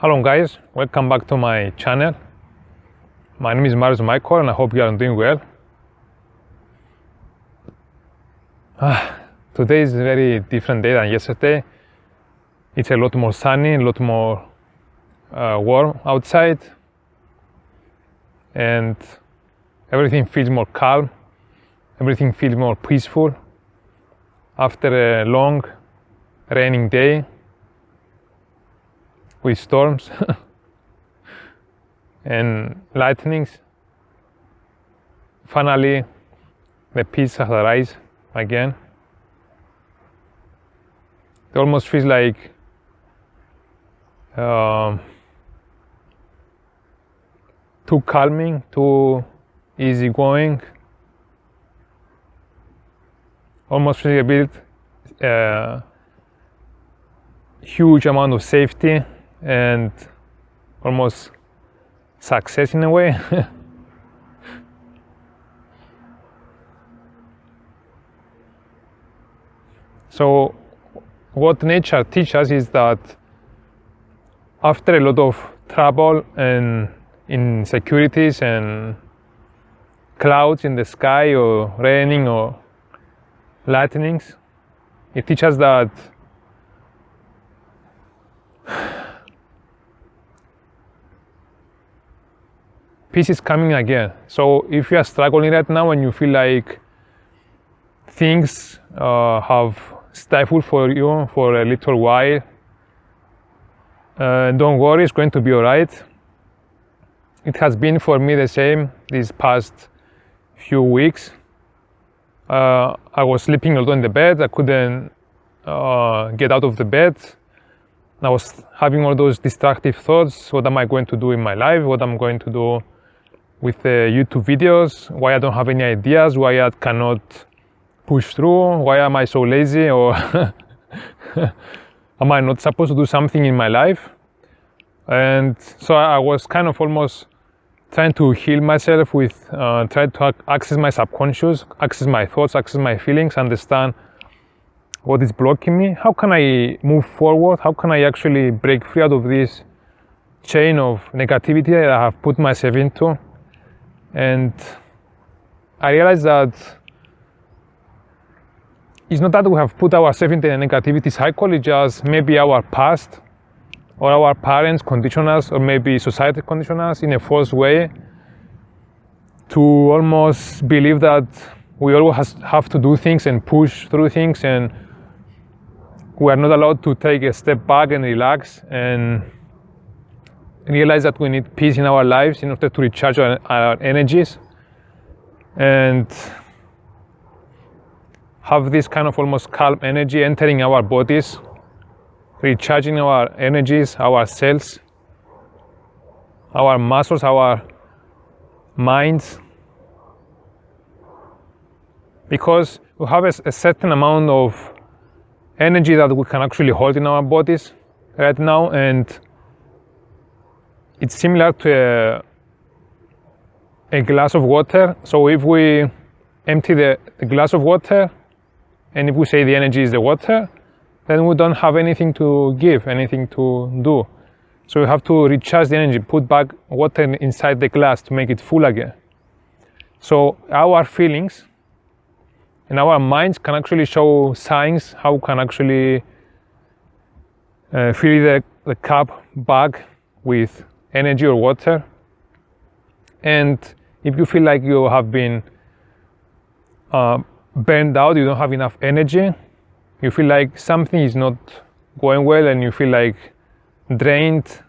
Hello guys, welcome back to my channel. My name is Marius Michael and I hope you are doing well. Today is a very different day than yesterday. It's a lot more sunny, a lot more warm outside, and everything feels more calm, everything feels more peaceful after a long raining day with storms and lightnings. Finally, the peace has arisen again. It almost feels like too calming, too easygoing. Almost feels a bit huge amount of safety and almost success in a way. So what nature teaches us is that after a lot of trouble and insecurities and clouds in the sky or raining or lightnings, it teaches us that peace is coming again. So if you are struggling right now and you feel like things have stifled for you for a little while, don't worry, it's going to be alright. It has been for me the same these past few weeks. I was sleeping a lot in the bed, I couldn't get out of the bed. I was having all those destructive thoughts. What am I going to do in my life? What am I going to do with the YouTube videos? Why I don't have any ideas? Why I cannot push through? Why am I so lazy? Or am I not supposed to do something in my life? And so I was kind of almost trying to heal myself with trying to access my subconscious, access my thoughts, access my feelings, understand what is blocking me. How can I move forward? How can I actually break free out of this chain of negativity that I have put myself into? And I realized that it's not that we have put ourselves into a negativity cycle, it's just maybe our past or our parents condition us, or maybe society condition us in a false way to almost believe that we always have to do things and push through things, and we are not allowed to take a step back and relax and realize that we need peace in our lives in order to recharge our energies and have this kind of almost calm energy entering our bodies, recharging our energies, our cells, our muscles, our minds. Because we have a certain amount of energy that we can actually hold in our bodies right now, and it's similar to a glass of water. So if we empty the glass of water, and if we say the energy is the water, then we don't have anything to give, anything to do. So we have to recharge the energy, put back water inside the glass to make it full again. So our feelings and our minds can actually show signs how we can actually fill the cup back with energy or water. And if you feel like you have been burned out, you don't have enough energy, you feel like something is not going well and you feel like drained,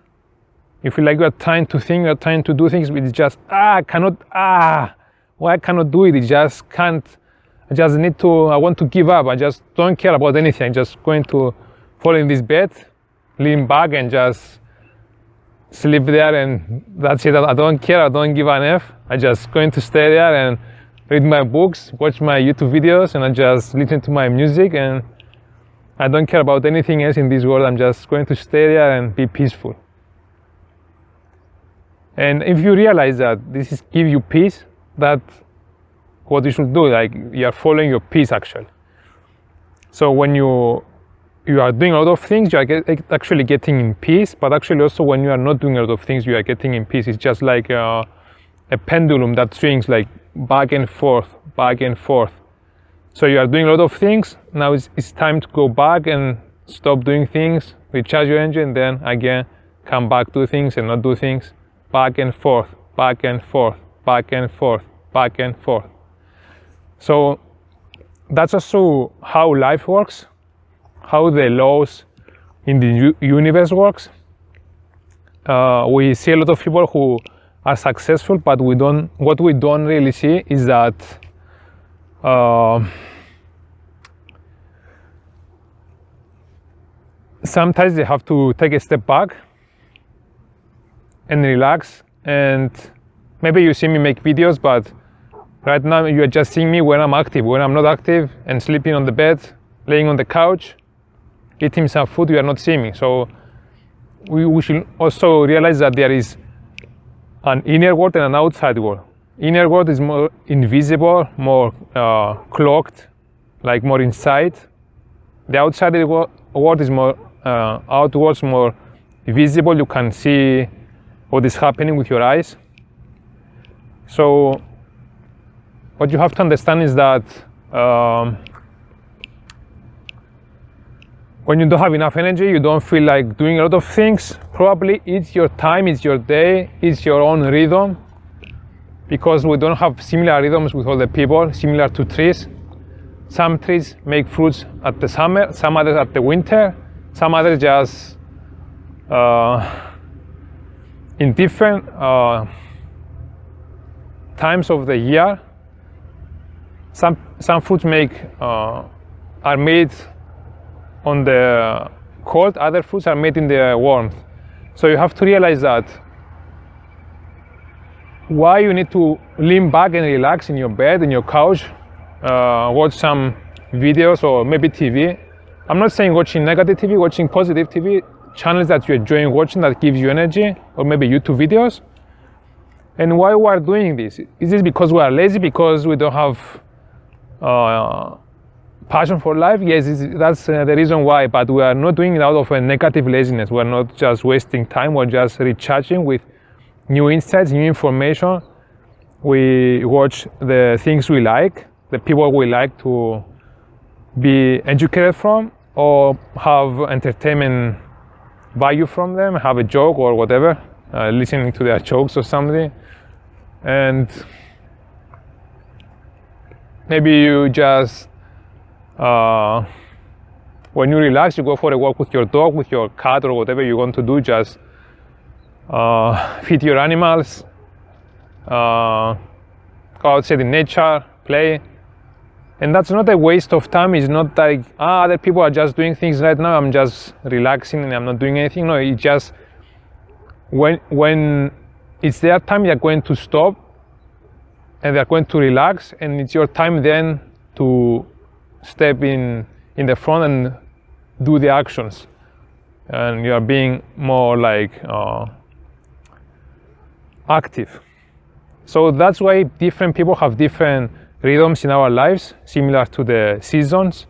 you feel like you are trying to think, you are trying to do things, but it's just why I cannot do it, I just can't, I want to give up, I just don't care about anything, I'm just going to fall in this bed, lean back and just sleep there, and that's it. I don't care, I don't give an F, I'm just going to stay there and read my books, watch my YouTube videos, and I just listen to my music, and I don't care about anything else in this world. I'm just going to stay there and be peaceful. And if you realize that this is give you peace, that's what you should do. Like, you are following your peace actually. So when you you are doing a lot of things, you are actually getting in peace, but actually also when you are not doing a lot of things, you are getting in peace. It's just like a pendulum that swings like back and forth, back and forth. So you are doing a lot of things, now it's time to go back and stop doing things, recharge your engine, then again come back, do things and not do things, back and forth, back and forth, back and forth, back and forth. So that's also how life works, how the laws in the universe works. We see a lot of people who are successful, but what we don't really see is that sometimes they have to take a step back and relax. And maybe you see me make videos, but right now you are just seeing me when I'm active. When I'm not active and sleeping on the bed, laying on the couch, eating some food, you are not seeing me. So we should also realize that there is an inner world and an outside world. Inner world is more invisible, more cloaked, like more inside. The outside world is more outwards, more visible. You can see what is happening with your eyes. So what you have to understand is that when you don't have enough energy, you don't feel like doing a lot of things, probably it's your time, it's your day, it's your own rhythm, because we don't have similar rhythms with other people, similar to trees. Some trees make fruits at the summer, some others at the winter, some others just in different times of the year. Some fruits are made on the cold, other fruits are made in the warmth. So you have to realize that why you need to lean back and relax in your bed, in your couch, watch some videos or maybe TV. I'm not saying watching negative TV, watching positive TV, channels that you're enjoying watching that gives you energy, or maybe YouTube videos. And why we are doing this? Is this because we are lazy, because we don't have passion for life? Yes, that's the reason why, but we are not doing it out of a negative laziness. We're not just wasting time, we're just recharging with new insights, new information. We watch the things we like, the people we like to be educated from, or have entertainment value from them, have a joke or whatever, listening to their jokes or something. And maybe you just when you relax, you go for a walk with your dog, with your cat, or whatever you want to do. Just feed your animals, go outside in nature, play. And that's not a waste of time. It's not like other people are just doing things right now, I'm just relaxing and I'm not doing anything. No, it's just when it's their time, they're going to stop and they're going to relax, and it's your time then to step in the front and do the actions, and you are being more like active. So that's why different people have different rhythms in our lives, similar to the seasons,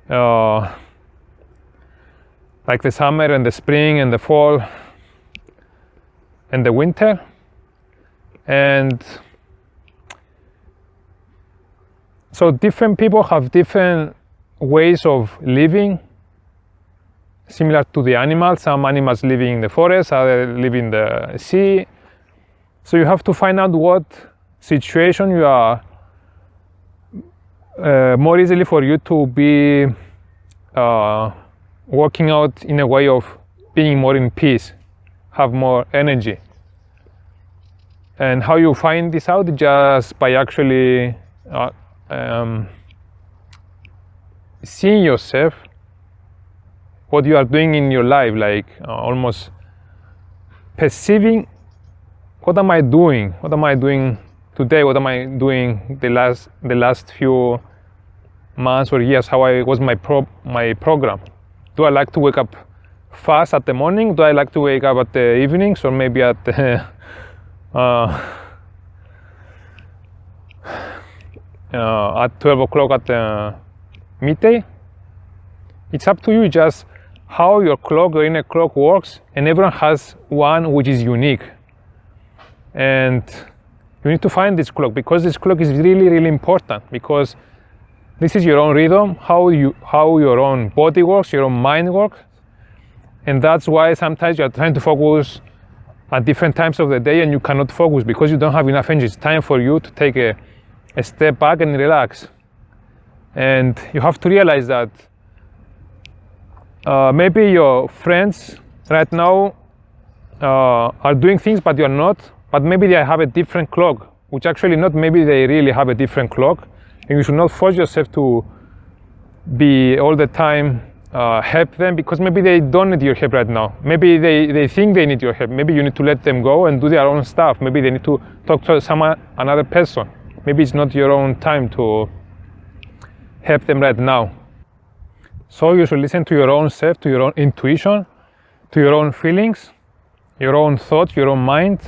like the summer and the spring and the fall and the winter. And so different people have different ways of living, similar to the animals. Some animals living in the forest, others live in the sea. So you have to find out what situation you are more easily for you to be working out in a way of being more in peace, have more energy. And how you find this out? Just by actually seeing yourself, what you are doing in your life, like almost perceiving, what am I doing? What am I doing today? What am I doing the last few months or years? How was my program? Do I like to wake up fast at the morning? Do I like to wake up at the evenings, or maybe at the at 12 o'clock at the midday? It's up to you just how your clock, your inner clock works, and everyone has one which is unique. And you need to find this clock, because this clock is really, really important, because this is your own rhythm, how your own body works, your own mind works. And that's why sometimes you're trying to focus at different times of the day and you cannot focus because you don't have enough energy. It's time for you to take a step back and relax. And you have to realize that maybe your friends right now are doing things but you're not, but maybe they have a different clock, which actually not, maybe they really have a different clock. And you should not force yourself to be all the time help them, because maybe they don't need your help right now. Maybe they think they need your help. Maybe you need to let them go and do their own stuff. Maybe they need to talk to another person. Maybe it's not your own time to help them right now. So you should listen to your own self, to your own intuition, to your own feelings, your own thoughts, your own mind,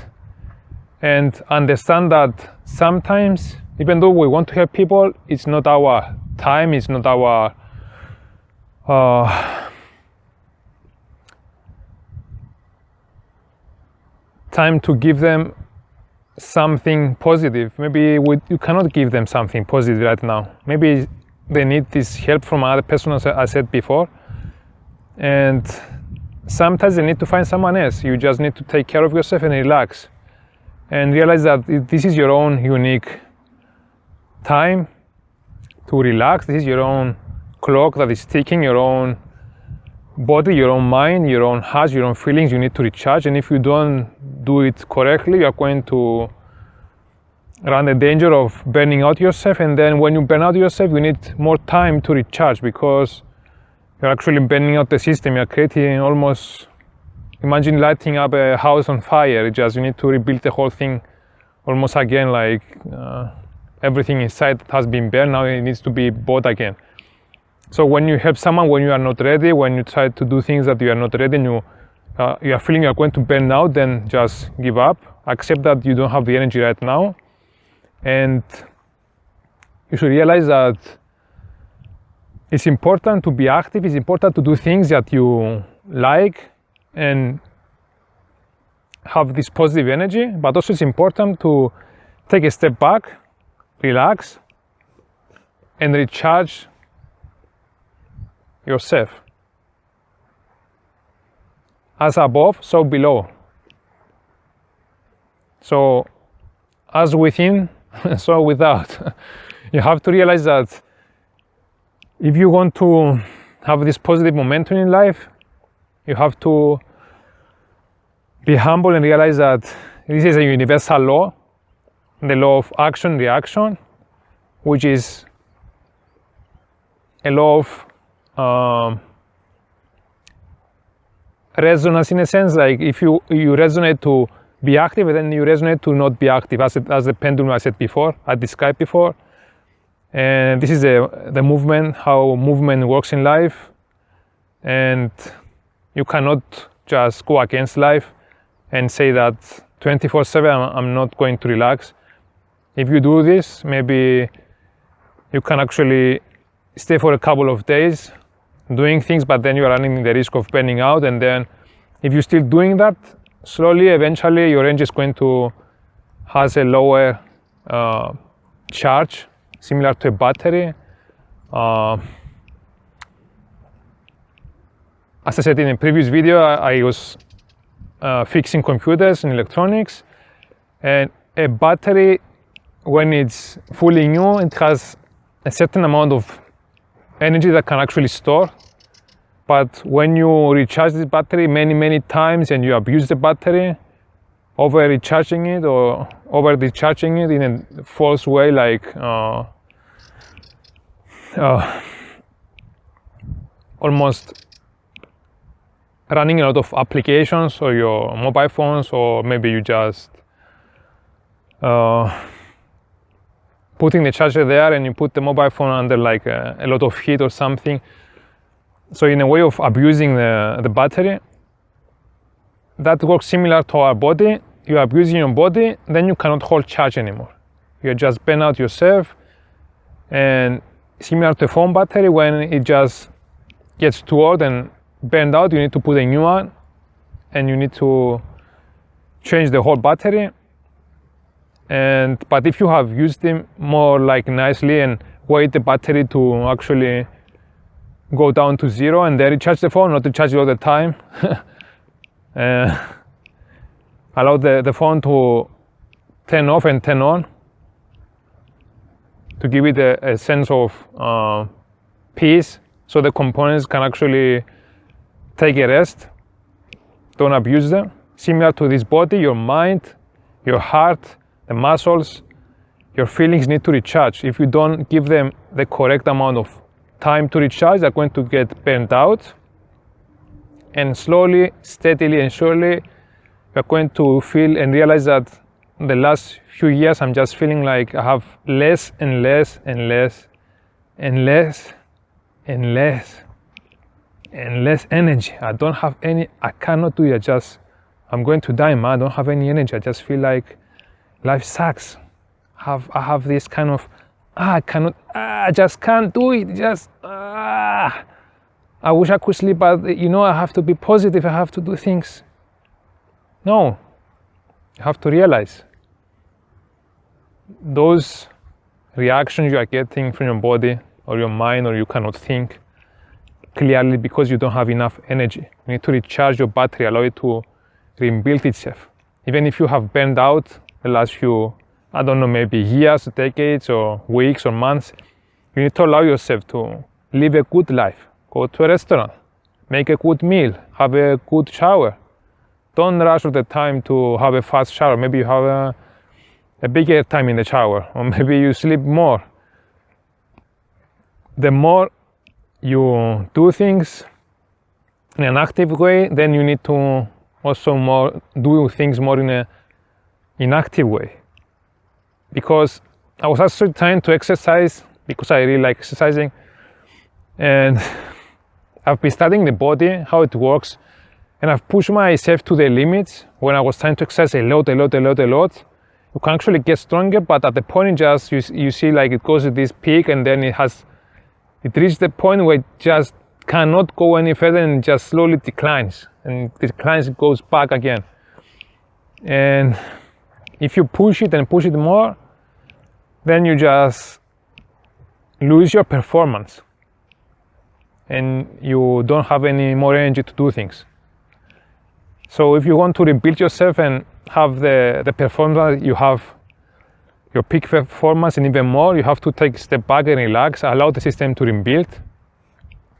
and understand that sometimes, even though we want to help people, it's not our time, it's not our time to give them something positive. Maybe you cannot give them something positive right now. Maybe they need this help from another person, as I said before. And sometimes they need to find someone else. You just need to take care of yourself and relax. And realize that this is your own unique time to relax. This is your own clock that is ticking, your own body, your own mind, your own heart, your own feelings. You need to recharge, and if you don't do it correctly, you are going to run the danger of burning out yourself. And then when you burn out yourself, you need more time to recharge, because you're actually burning out the system. You're creating almost, imagine lighting up a house on fire. You need to rebuild the whole thing almost again, like everything inside has been burned, now it needs to be bought again. So when you help someone when you are not ready, when you try to do things that you are not ready, and you are feeling you are going to burn out, then just give up. Accept that you don't have the energy right now, and you should realize that it's important to be active. It's important to do things that you like and have this positive energy, but also it's important to take a step back, relax, and recharge yourself. As above, so below. So as within, so without. You have to realize that if you want to have this positive momentum in life, you have to be humble and realize that this is a universal law, the law of action reaction, which is a law of resonance, in a sense. Like if you resonate to be active, and then you resonate to not be active, as the pendulum I said before, I described before. And this is the movement, how movement works in life. And you cannot just go against life and say that 24/7 I'm not going to relax. If you do this, maybe you can actually stay for a couple of days doing things, but then you're running the risk of burning out. And then if you're still doing that, slowly, eventually your energy is going to has a lower charge, similar to a battery. As I said in a previous video, I was fixing computers and electronics, and a battery, when it's fully new, it has a certain amount of energy that can actually store. But when you recharge this battery many times and you abuse the battery, over recharging it or over discharging it in a false way, like almost running a lot of applications or your mobile phones, or maybe you just putting the charger there and you put the mobile phone under like a lot of heat or something. So in a way of abusing the battery, that works similar to our body. You are abusing your body, then you cannot hold charge anymore. You just burn out yourself. And similar to a phone battery, when it just gets too old and burned out, you need to put a new one, and you need to change the whole battery. But if you have used them more like nicely and wait the battery to actually go down to 0 and then recharge the phone, not to charge it all the time. Allow the phone to turn off and turn on to give it a sense of peace, so the components can actually take a rest. Don't abuse them. Similar to this body, your mind, your heart, the muscles, your feelings need to recharge. If you don't give them the correct amount of time to recharge, they're going to get burnt out. And slowly, steadily and surely, you're going to feel and realize that the last few years I'm just feeling like I have less and less and less and less and less and less energy. I don't have any, I cannot do it. I'm going to die, man. I don't have any energy. I just feel like life sucks. I have this kind of, I just can't do it. I wish I could sleep, but I have to be positive. I have to do things. No, you have to realize those reactions you are getting from your body or your mind, or you cannot think clearly because you don't have enough energy. You need to recharge your battery, allow it to rebuild itself. Even if you have burned out the last few, I don't know, maybe years, decades, or weeks, or months, you need to allow yourself to live a good life. Go to a restaurant, make a good meal, have a good shower. Don't rush all the time to have a fast shower. Maybe you have a bigger time in the shower, or maybe you sleep more. The more you do things in an active way, then you need to also do things more in an inactive way. Because I was actually trying to exercise because I really like exercising, and I've been studying the body, how it works, and I've pushed myself to the limits. When I was trying to exercise a lot, you can actually get stronger, but at the point you see like it goes to this peak, and then it reaches the point where it just cannot go any further and just slowly declines, and it goes back again. And if you push it and push it more, then you just lose your performance and you don't have any more energy to do things. So if you want to rebuild yourself and have the performance you have, your peak performance and even more, you have to take a step back and relax, allow the system to rebuild,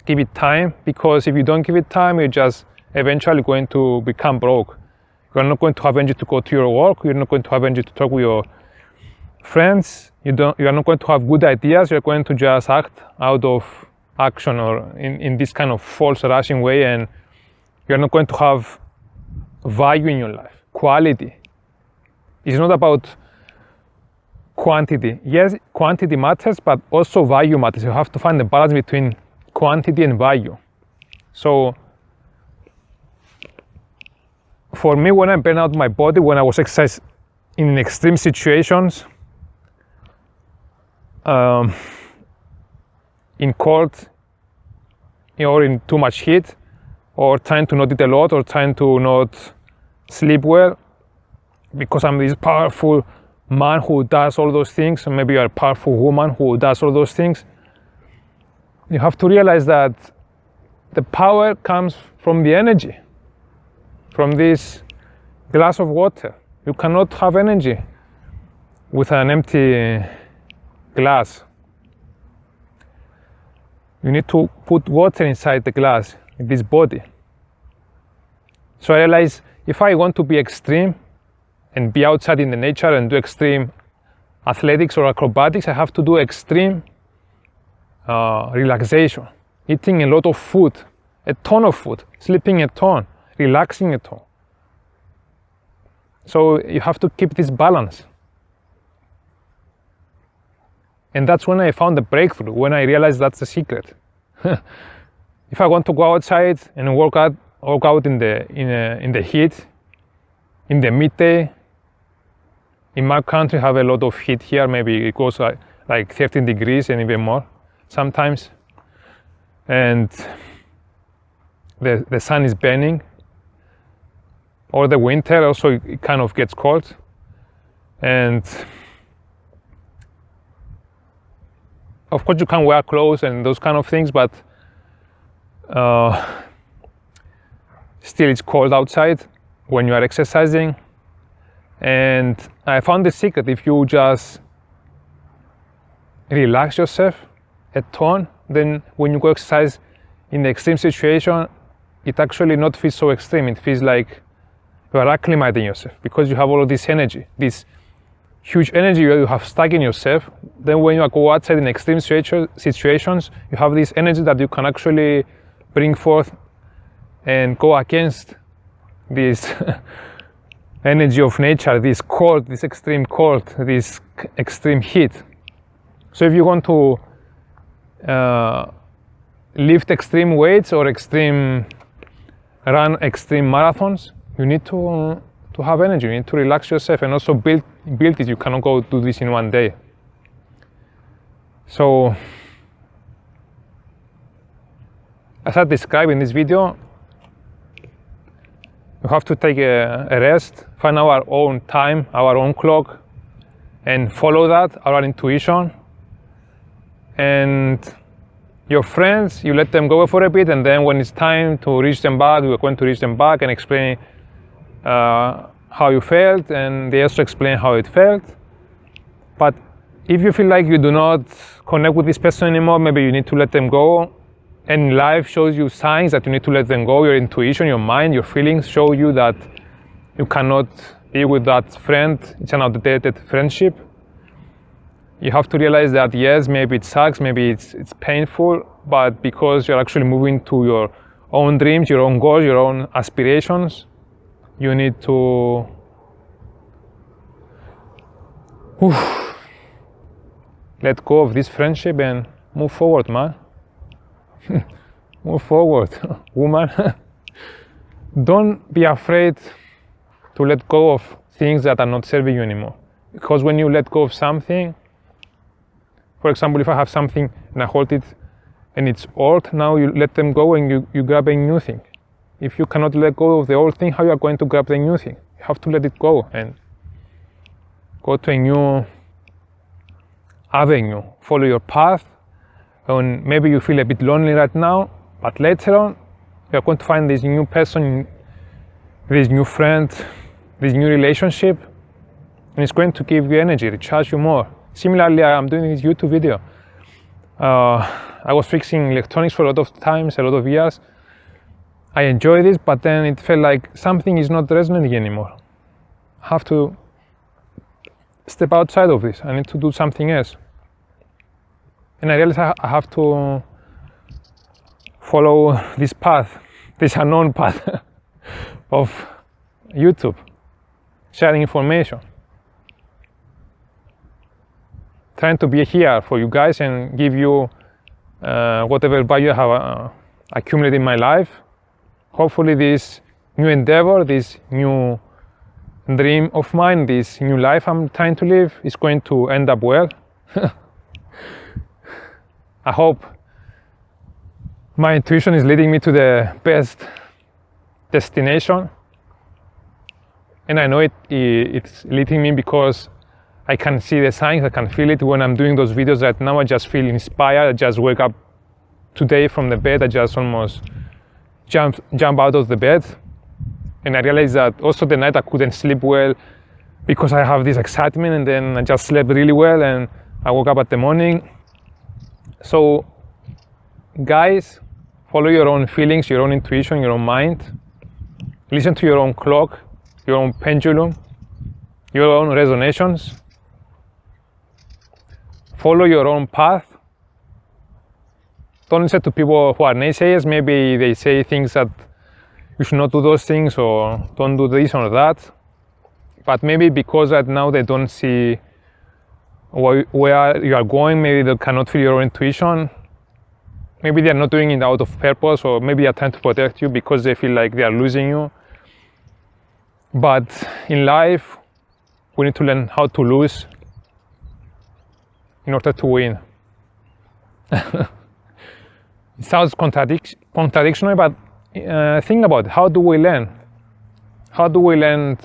give it time, because if you don't give it time, you're just eventually going to become broke. You're not going to have energy to go to your work, you're not going to have energy to talk with your friends, you are not going to have good ideas, you're going to just act out of action or in this kind of false rushing way, and you're not going to have value in your life. Quality. It's not about quantity. Yes, quantity matters, but also value matters. You have to find the balance between quantity and value. So for me, when I burn out my body, when I was exercising in extreme situations, in cold, or in too much heat, or trying to not eat a lot, or trying to not sleep well, because I'm this powerful man who does all those things, and maybe you're a powerful woman who does all those things. You have to realize that the power comes from the energy, from this glass of water. You cannot have energy with an empty glass. You need to put water inside the glass, in this body. So I realized if I want to be extreme and be outside in the nature and do extreme athletics or acrobatics, I have to do extreme relaxation, eating a lot of food, a ton of food, sleeping a ton, relaxing a ton. So you have to keep this balance. And that's when I found the breakthrough, when I realized that's the secret. If I want to go outside and work out in the heat, in the midday, in my country have a lot of heat here, maybe it goes like 13 degrees and even more sometimes. And the sun is burning, or the winter also it kind of gets cold, and of course you can wear clothes and those kind of things, but still it's cold outside when you are exercising. And I found the secret: if you just relax yourself a ton, then when you go exercise in the extreme situation, it actually not feels so extreme. It feels like you are acclimating yourself, because you have all of this energy, this huge energy you have stuck in yourself. Then when you go outside in extreme situations, you have this energy that you can actually bring forth and go against this energy of nature, this cold, this extreme cold, this extreme heat. So if you want to lift extreme weights or run extreme marathons, you need to have energy. You need to relax yourself and also build it. You cannot go do this in one day. So as I described in this video, you have to take a rest, find our own time, our own clock, and follow that, our intuition. And your friends, you let them go for a bit, and then when it's time to reach them back, you're going to reach them back and explain how you felt, and they also explain how it felt. But if you feel like you do not connect with this person anymore, maybe you need to let them go. And life shows you signs that you need to let them go. Your intuition, your mind, your feelings show you that you cannot be with that friend. It's an outdated friendship. You have to realize that yes, maybe it sucks, maybe it's painful, but because you're actually moving to your own dreams, your own goals, your own aspirations, you need to let go of this friendship and move forward, man. Move forward, woman. Don't be afraid to let go of things that are not serving you anymore. Because when you let go of something, for example, if I have something and I hold it and it's old, now you let them go and you grab a new thing. If you cannot let go of the old thing, how you are going to grab the new thing? You have to let it go and go to a new avenue, follow your path. And maybe you feel a bit lonely right now, but later on you're going to find this new person, this new friend, this new relationship, and it's going to give you energy, recharge you more. Similarly, I'm doing this YouTube video. I was fixing electronics for a lot of times, a lot of years. I enjoy this, but then it felt like something is not resonating anymore. I have to step outside of this. I need to do something else. And I realized I have to follow this path, this unknown path of YouTube, sharing information, trying to be here for you guys and give you whatever value I have accumulated in my life. Hopefully this new endeavor, this new dream of mine, this new life I'm trying to live is going to end up well. I hope my intuition is leading me to the best destination, and I know it's leading me because I can see the signs, I can feel it when I'm doing those videos right now. I just feel inspired. I just wake up today from the bed, I just almost jump out of the bed, and I realized that also the night I couldn't sleep well because I have this excitement, and then I just slept really well and I woke up at the morning. So guys, follow your own feelings, your own intuition, your own mind. Listen to your own clock, your own pendulum, your own resonations. Follow your own path. Don't listen to people who are naysayers. Maybe they say things that you should not do those things, or don't do this or that. But maybe because right now they don't see where you are going, maybe they cannot feel your intuition. Maybe they are not doing it out of purpose, or maybe they are trying to protect you because they feel like they are losing you. But in life, we need to learn how to lose in order to win. It sounds contradictory, but think about it. How do we learn? How do we learn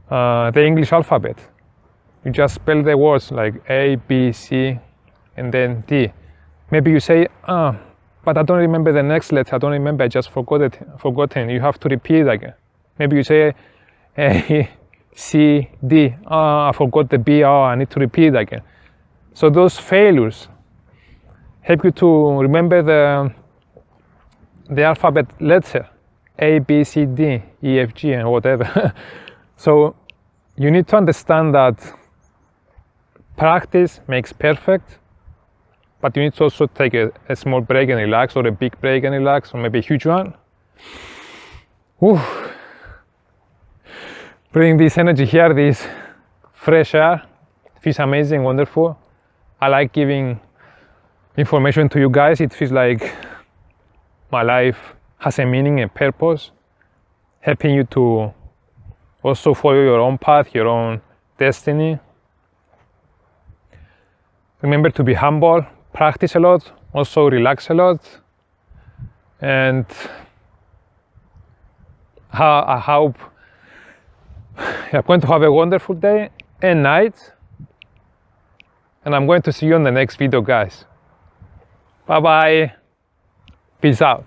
the English alphabet? You just spell the words like A, B, C, and then D. Maybe you say, but I don't remember the next letter. I don't remember. I just forgotten. You have to repeat it again. Maybe you say A, C, D. I forgot the B. I need to repeat it again. So those failures help you to remember the alphabet letter, A, B, C, D, E, F, G, and whatever. So you need to understand that practice makes perfect, but you need to also take a small break and relax, or a big break and relax, or maybe a huge one. Whew. Bring this energy here, this fresh air. It feels amazing, wonderful. I like giving information to you guys. It feels like my life has a meaning, a purpose, helping you to also follow your own path, your own destiny. Remember to be humble, practice a lot, also relax a lot, and I hope you're going to have a wonderful day and night, and I'm going to see you on the next video, guys. Bye bye. Peace out.